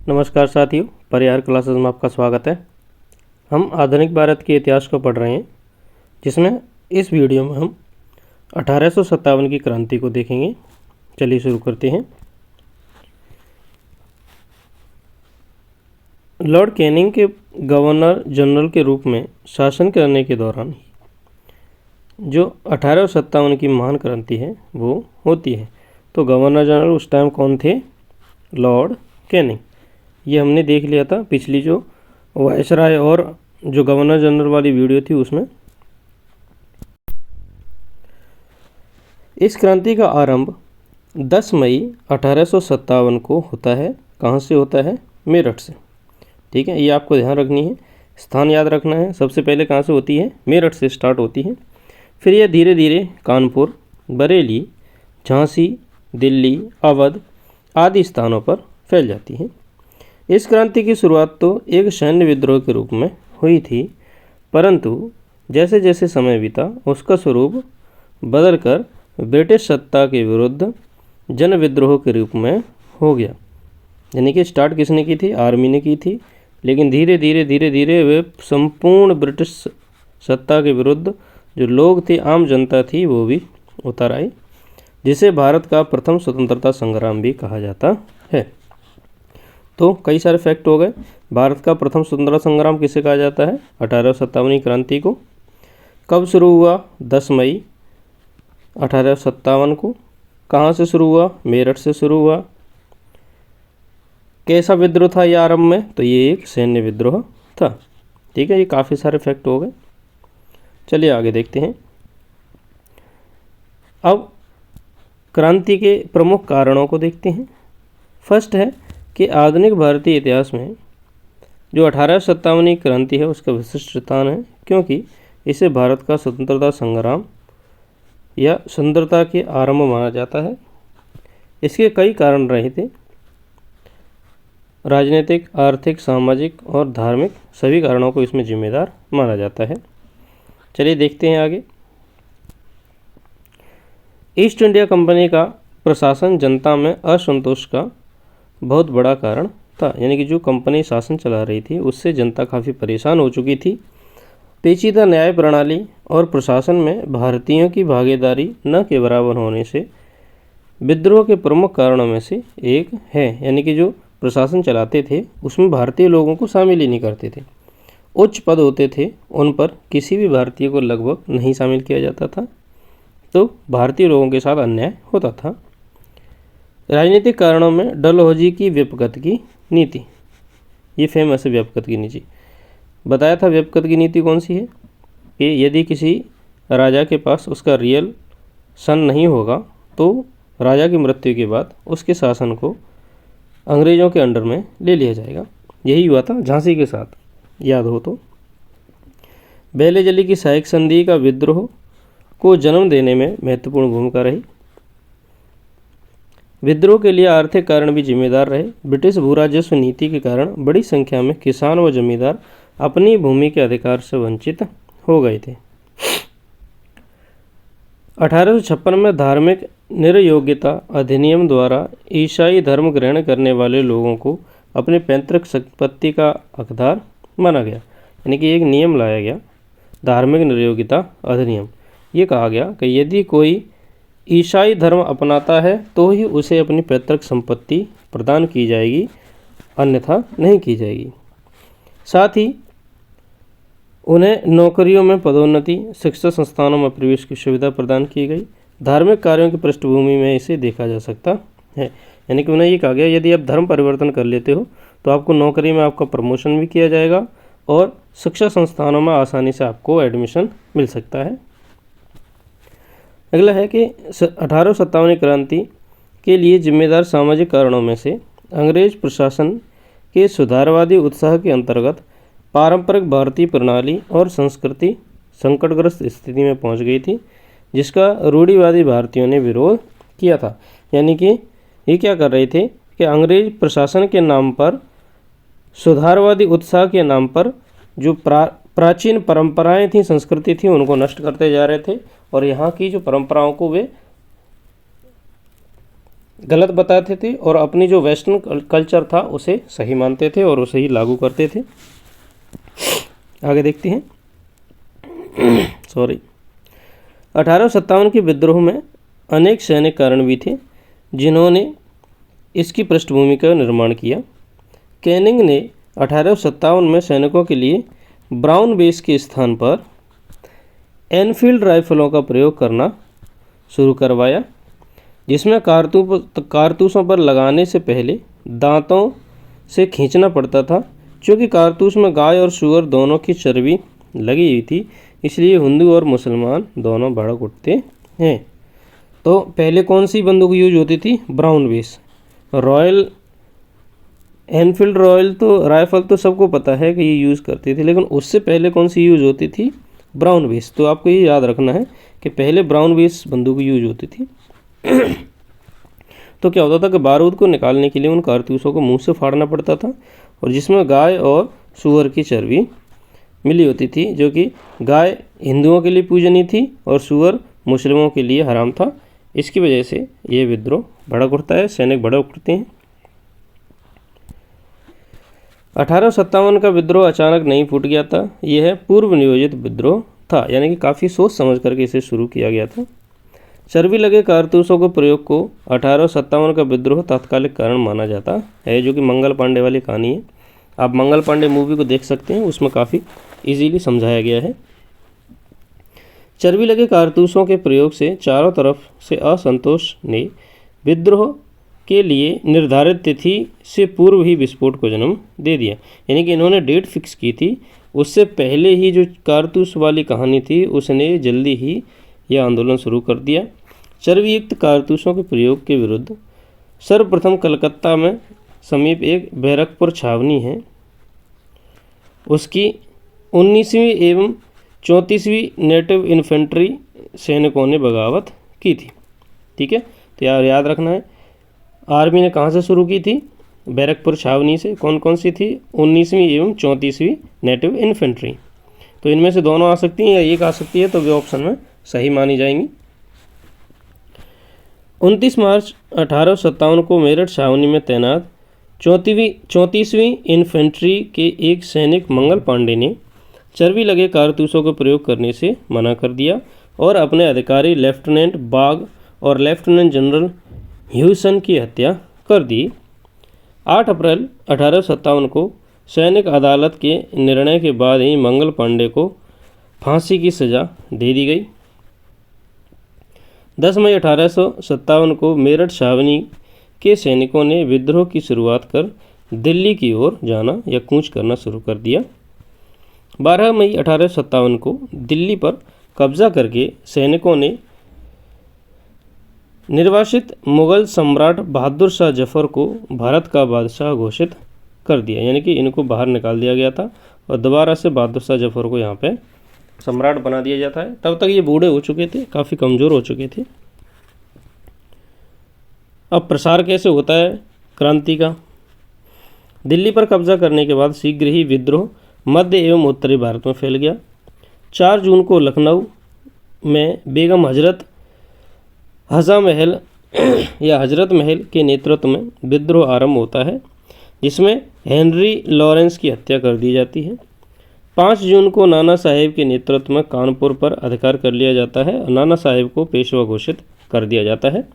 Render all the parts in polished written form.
नमस्कार साथियों, परिहार क्लासेस में आपका स्वागत है। हम आधुनिक भारत के इतिहास को पढ़ रहे हैं, जिसमें इस वीडियो में हम 1857 की क्रांति को देखेंगे। चलिए शुरू करते हैं। लॉर्ड कैनिंग के गवर्नर जनरल के रूप में शासन करने के दौरान जो 1857 की महान क्रांति है वो होती है। तो गवर्नर जनरल उस टाइम कौन थे? Lord Canning. ये हमने देख लिया था पिछली जो वायसराय और जो गवर्नर जनरल वाली वीडियो थी उसमें। इस क्रांति का आरंभ 10 मई 1857 को होता है। कहाँ से होता है? मेरठ से। ठीक है, ये आपको ध्यान रखनी है, स्थान याद रखना है। सबसे पहले कहाँ से होती है? मेरठ से स्टार्ट होती है। फिर यह धीरे धीरे कानपुर, बरेली, झांसी, दिल्ली, अवध आदि स्थानों पर फैल जाती है। इस क्रांति की शुरुआत तो एक सैन्य विद्रोह के रूप में हुई थी, परंतु जैसे जैसे समय बीता उसका स्वरूप बदलकर ब्रिटिश सत्ता के विरुद्ध जन विद्रोह के रूप में हो गया। यानी कि स्टार्ट किसने की थी? आर्मी ने की थी, लेकिन धीरे धीरे वे संपूर्ण ब्रिटिश सत्ता के विरुद्ध जो लोग थे, आम जनता थी, वो भी उतर आई, जिसे भारत का प्रथम स्वतंत्रता संग्राम भी कहा जाता है। तो कई सारे फैक्ट हो गए। भारत का प्रथम स्वतंत्रता संग्राम किसे कहा जाता है? 1857 क्रांति को। कब शुरू हुआ? 10 मई 1857 को। कहाँ से शुरू हुआ? मेरठ से शुरू हुआ। कैसा विद्रोह था ये आरंभ में? तो ये एक सैन्य विद्रोह था। ठीक है, ये काफ़ी सारे फैक्ट हो गए। चलिए आगे देखते हैं। अब क्रांति के प्रमुख कारणों को देखते हैं। फर्स्ट है कि आधुनिक भारतीय इतिहास में जो 1857 क्रांति है उसका विशिष्ट स्थान है, क्योंकि इसे भारत का स्वतंत्रता संग्राम या स्वतंत्रता के आरंभ माना जाता है। इसके कई कारण रहे थे, राजनीतिक, आर्थिक, सामाजिक और धार्मिक, सभी कारणों को इसमें जिम्मेदार माना जाता है। चलिए देखते हैं आगे। ईस्ट इंडिया कंपनी का प्रशासन जनता में असंतोष का बहुत बड़ा कारण था। यानी कि जो कंपनी शासन चला रही थी उससे जनता काफ़ी परेशान हो चुकी थी। पेचीदा न्याय प्रणाली और प्रशासन में भारतीयों की भागीदारी न के बराबर होने से विद्रोह के प्रमुख कारणों में से एक है। यानी कि जो प्रशासन चलाते थे उसमें भारतीय लोगों को शामिल ही नहीं करते थे। उच्च पद होते थे उन पर किसी भी भारतीय को लगभग नहीं शामिल किया जाता था, तो भारतीय लोगों के साथ अन्याय होता था। राजनीतिक कारणों में डलहौजी की व्यापकता की नीति, ये फेमस है व्यापकता की नीति। बताया था व्यापकता की नीति कौन सी है कि यदि किसी राजा के पास उसका रियल सन नहीं होगा तो राजा की मृत्यु के बाद उसके शासन को अंग्रेज़ों के अंडर में ले लिया जाएगा। यही हुआ था झांसी के साथ, याद हो तो। बेलेजली की सहायक संधि का विद्रोह को जन्म देने में महत्वपूर्ण भूमिका रही। विद्रोह के लिए आर्थिक कारण भी जिम्मेदार रहे। ब्रिटिश भूराजस्व नीति के कारण बड़ी संख्या में किसान व जमींदार अपनी भूमि के अधिकार से वंचित हो गए थे। 1856 में धार्मिक निर्योग्यता अधिनियम द्वारा ईसाई धर्म ग्रहण करने वाले लोगों को अपने पैतृक संपत्ति का हकदार माना गया। यानी कि एक नियम लाया गया, धार्मिक निर्योग्यता अधिनियम। ये कहा गया कि यदि कोई ईसाई धर्म अपनाता है तो ही उसे अपनी पैतृक संपत्ति प्रदान की जाएगी, अन्यथा नहीं की जाएगी। साथ ही उन्हें नौकरियों में पदोन्नति, शिक्षा संस्थानों में प्रवेश की सुविधा प्रदान की गई। धार्मिक कार्यों की पृष्ठभूमि में इसे देखा जा सकता है। यानी कि उन्हें ये कहा गया यदि आप धर्म परिवर्तन कर लेते हो तो आपको नौकरी में आपका प्रमोशन भी किया जाएगा और शिक्षा संस्थानों में आसानी से आपको एडमिशन मिल सकता है। अगला है कि 1857 क्रांति के लिए जिम्मेदार सामाजिक कारणों में से अंग्रेज प्रशासन के सुधारवादी उत्साह के अंतर्गत पारंपरिक भारतीय प्रणाली और संस्कृति संकटग्रस्त स्थिति में पहुंच गई थी, जिसका रूढ़िवादी भारतीयों ने विरोध किया था। यानी कि ये क्या कर रहे थे कि अंग्रेज प्रशासन के नाम पर, सुधारवादी उत्साह के नाम पर जो प्राचीन परंपराएं थी, संस्कृति थी, उनको नष्ट करते जा रहे थे और यहाँ की जो परंपराओं को वे गलत बताते थे और अपनी जो वेस्टर्न कल्चर था उसे सही मानते थे और उसे ही लागू करते थे। आगे देखते हैं। सॉरी 1857 के विद्रोह में अनेक सैनिक कारण भी थे जिन्होंने इसकी पृष्ठभूमि का निर्माण किया। कैनिंग ने 1857 में सैनिकों के लिए ब्राउन बेस के स्थान पर एनफील्ड राइफलों का प्रयोग करना शुरू करवाया, जिसमें कारतूसों पर लगाने से पहले दांतों से खींचना पड़ता था। क्योंकि कारतूस में गाय और सूअर दोनों की चर्बी लगी हुई थी, इसलिए हिंदू और मुसलमान दोनों भड़क उठते हैं। तो पहले कौन सी बंदूक यूज होती थी? Brown base. Royal Enfield royal तो राइफल तो सबको पता है कि ये यूज़ करती थी, लेकिन उससे पहले कौन सी यूज होती थी? Brown base. तो आपको ये याद रखना है कि पहले ब्राउन बेस बंदूक यूज होती थी। तो क्या होता था कि बारूद को निकालने के लिए उन कारतूसों को मुंह से फाड़ना पड़ता था, और जिसमें गाय और सूअर की चर्बी मिली होती थी, जो कि गाय हिंदुओं के लिए पूजनीय थी और सूअर मुस्लिमों के लिए हराम था। इसकी वजह से ये विद्रोह भड़क उठता है, सैनिक भड़क उठते हैं। 1857 का विद्रोह अचानक नहीं फूट गया था, यह पूर्व नियोजित विद्रोह था, यानी कि काफ़ी सोच समझ करके इसे शुरू किया गया था। चर्बी लगे कारतूसों के प्रयोग को 1857 का विद्रोह तात्कालिक कारण माना जाता है, जो कि मंगल पांडे वाली कहानी है। आप मंगल पांडे मूवी को देख सकते हैं, उसमें काफ़ी इजीली समझाया गया है। चर्बी लगे कारतूसों के प्रयोग से चारों तरफ से असंतोष ने विद्रोह के लिए निर्धारित तिथि से पूर्व ही विस्फोट को जन्म दे दिया, यानी कि इन्होंने डेट फिक्स की थी, उससे पहले ही जो कारतूस वाली कहानी थी उसने जल्दी ही यह आंदोलन शुरू कर दिया। चर्बीयुक्त कारतूसों के प्रयोग के विरुद्ध सर्वप्रथम कलकत्ता में समीप एक बैरकपुर छावनी है, उसकी 19वीं एवं 34वीं नेटिव इन्फेंट्री सैनिकों ने बगावत की थी। ठीक है, तो याद रखना है, आर्मी ने कहाँ से शुरू की थी? बैरकपुर छावनी से। कौन कौन सी थी? 19वीं एवं 34वीं नेटिव इन्फेंट्री। तो इनमें से दोनों आ सकती हैं या एक आ सकती है, तो वे ऑप्शन में सही मानी जाएंगी। 29 मार्च 1857 को मेरठ छावनी में तैनात 34वीं इन्फेंट्री के एक सैनिक मंगल पांडे ने चर्बी लगे कारतूसों का प्रयोग करने से मना कर दिया और अपने अधिकारी लेफ्टिनेंट बाग और लेफ्टिनेंट जनरल ह्यूसन की हत्या कर दी। 8 अप्रैल 1857 को सैनिक अदालत के निर्णय के बाद ही मंगल पांडे को फांसी की सज़ा दे दी गई। 10 मई 1857 को मेरठ छावनी के सैनिकों ने विद्रोह की शुरुआत कर दिल्ली की ओर जाना या कूच करना शुरू कर दिया। 12 मई 1857 को दिल्ली पर कब्जा करके सैनिकों ने निर्वासित मुगल सम्राट बहादुर शाह जफर को भारत का बादशाह घोषित कर दिया, यानी कि इनको बाहर निकाल दिया गया था और दोबारा से बहादुर शाह जफर को यहाँ पे सम्राट बना दिया जाता है। तब तक ये बूढ़े हो चुके थे, काफ़ी कमज़ोर हो चुके थे। अब प्रसार कैसे होता है क्रांति का? दिल्ली पर कब्जा करने के बाद शीघ्र ही विद्रोह मध्य एवं उत्तरी भारत में फैल गया। 4 जून को लखनऊ में बेगम हज़ा महल या हजरत महल के नेतृत्व में विद्रोह आरंभ होता है, जिसमें हेनरी लॉरेंस की हत्या कर दी जाती है। 5 जून को नाना साहेब के नेतृत्व में कानपुर पर अधिकार कर लिया जाता है और नाना साहेब को पेशवा घोषित कर दिया जाता है।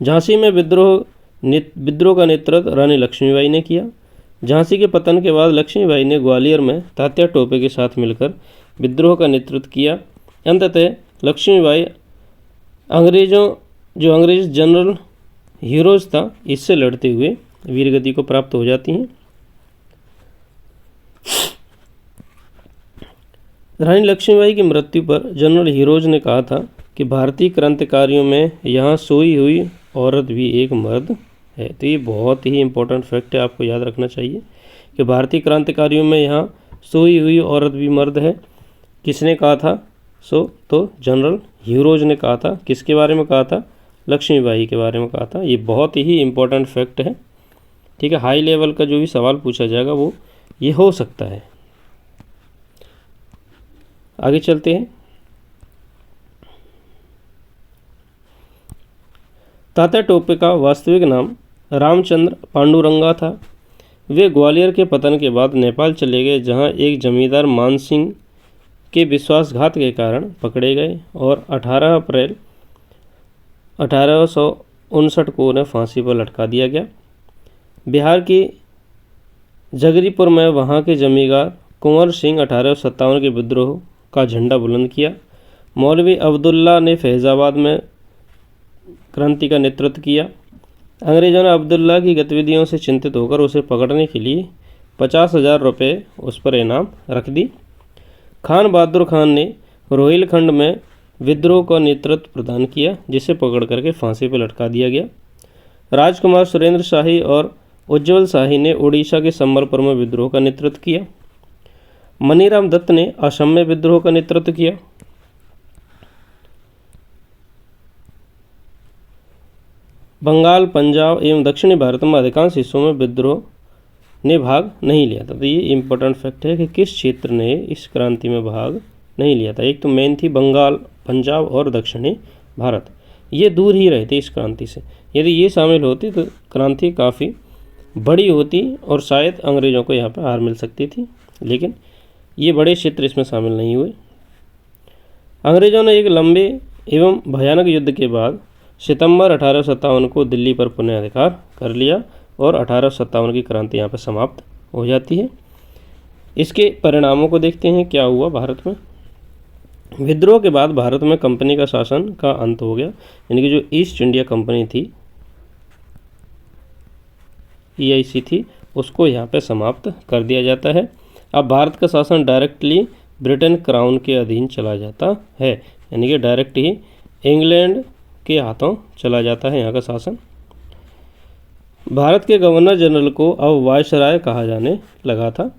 झांसी में विद्रोह का नेतृत्व रानी लक्ष्मीबाई ने किया। झांसी के पतन के बाद लक्ष्मीबाई ने ग्वालियर में तात्या टोपे के साथ मिलकर विद्रोह का नेतृत्व किया। अंततः लक्ष्मीबाई अंग्रेज जनरल हीरोज था, इससे लड़ते हुए वीरगति को प्राप्त हो जाती हैं। रानी लक्ष्मीबाई की मृत्यु पर जनरल हीरोज ने कहा था कि भारतीय क्रांतिकारियों में यहाँ सोई हुई औरत भी एक मर्द है। तो ये बहुत ही इम्पोर्टेंट फैक्ट है, आपको याद रखना चाहिए कि भारतीय क्रांतिकारियों में यहाँ सोई हुई औरत भी मर्द है। किसने कहा था? तो जनरल हीरोज ने कहा था। किसके बारे में कहा था? लक्ष्मीबाई के बारे में कहा था। ये बहुत ही इम्पोर्टेंट फैक्ट है। ठीक है, हाई लेवल का जो भी सवाल पूछा जाएगा वो ये हो सकता है। आगे चलते हैं। तात्या टोपे का वास्तविक नाम रामचंद्र पांडुरंगा था। वे ग्वालियर के पतन के बाद नेपाल चले गए, जहां एक जमींदार मान सिंह के विश्वासघात के कारण पकड़े गए और 18 अप्रैल 1859 को उन्हें फांसी पर लटका दिया गया। बिहार की जगरीपुर में वहां के जमींदार कुंवर सिंह 1857 के विद्रोह का झंडा बुलंद किया। मौलवी अब्दुल्ला ने फैजाबाद में क्रांति का नेतृत्व किया। अंग्रेजों ने अब्दुल्ला की गतिविधियों से चिंतित होकर उसे पकड़ने के लिए 50,000 रुपये उस पर इनाम रख दी। खान बहादुर खान ने रोहिलखंड में विद्रोह का नेतृत्व प्रदान किया, जिसे पकड़ करके फांसी पर लटका दिया गया। राजकुमार सुरेंद्र शाही और उज्ज्वल शाही ने उड़ीसा के संबलपुर में विद्रोह का नेतृत्व किया। मनीराम दत्त ने असम में विद्रोह का नेतृत्व किया। बंगाल, पंजाब एवं दक्षिणी भारत में अधिकांश हिस्सों में विद्रोह ने भाग नहीं लिया था। तो ये इम्पोर्टेंट फैक्ट है कि किस क्षेत्र ने इस क्रांति में भाग नहीं लिया था। एक तो मेन थी बंगाल, पंजाब और दक्षिणी भारत, ये दूर ही रहे थे इस क्रांति से। यदि ये शामिल होती तो क्रांति काफ़ी बड़ी होती और शायद अंग्रेज़ों को यहाँ पर हार मिल सकती थी, लेकिन ये बड़े क्षेत्र इसमें शामिल नहीं हुए। अंग्रेज़ों ने एक लंबे एवं भयानक युद्ध के बाद सितंबर 1857 को दिल्ली पर पुनः अधिकार कर लिया और 1857 की क्रांति यहाँ पर समाप्त हो जाती है। इसके परिणामों को देखते हैं क्या हुआ भारत में। विद्रोह के बाद भारत में कंपनी का शासन का अंत हो गया, यानी कि जो ईस्ट इंडिया कंपनी थी, EIC थी, उसको यहाँ पे समाप्त कर दिया जाता है। अब भारत का शासन डायरेक्टली ब्रिटेन क्राउन के अधीन चला जाता है, यानी कि डायरेक्ट ही इंग्लैंड के हाथों चला जाता है यहाँ का शासन। भारत के गवर्नर जनरल को अब वायसराय कहा जाने लगा था।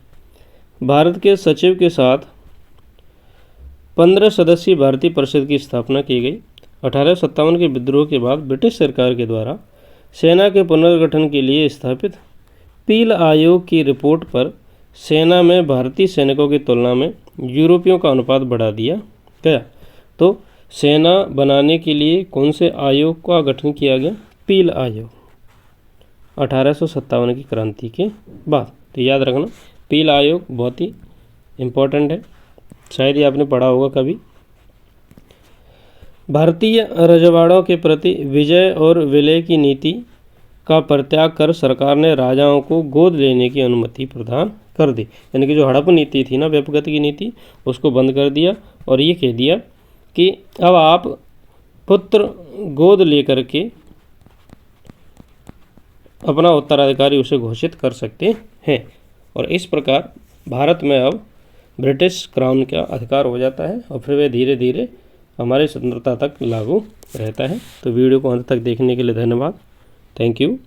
भारत के सचिव के साथ 15 सदस्यीय भारतीय परिषद की स्थापना की गई। 1857 के विद्रोह के बाद ब्रिटिश सरकार के द्वारा सेना के पुनर्गठन के लिए स्थापित पील आयोग की रिपोर्ट पर सेना में भारतीय सैनिकों की तुलना में यूरोपियों का अनुपात बढ़ा दिया गया। तो सेना बनाने के लिए कौन से आयोग का गठन किया गया? पील आयोग, 1857 की क्रांति के बाद। तो याद रखना, पील आयोग बहुत ही इम्पोर्टेंट है, शायद ये आपने पढ़ा होगा कभी। भारतीय रजवाड़ों के प्रति विजय और विलय की नीति का परित्याग कर सरकार ने राजाओं को गोद लेने की अनुमति प्रदान कर दी, यानी कि जो हड़प नीति थी ना, व्यपगत की नीति, उसको बंद कर दिया और ये कह दिया कि अब आप पुत्र गोद लेकर के अपना उत्तराधिकारी उसे घोषित कर सकते हैं। और इस प्रकार भारत में अब ब्रिटिश क्राउन का अधिकार हो जाता है और फिर वह धीरे धीरे हमारे स्वतंत्रता तक लागू रहता है। तो वीडियो को अंत तक देखने के लिए धन्यवाद। Thank you.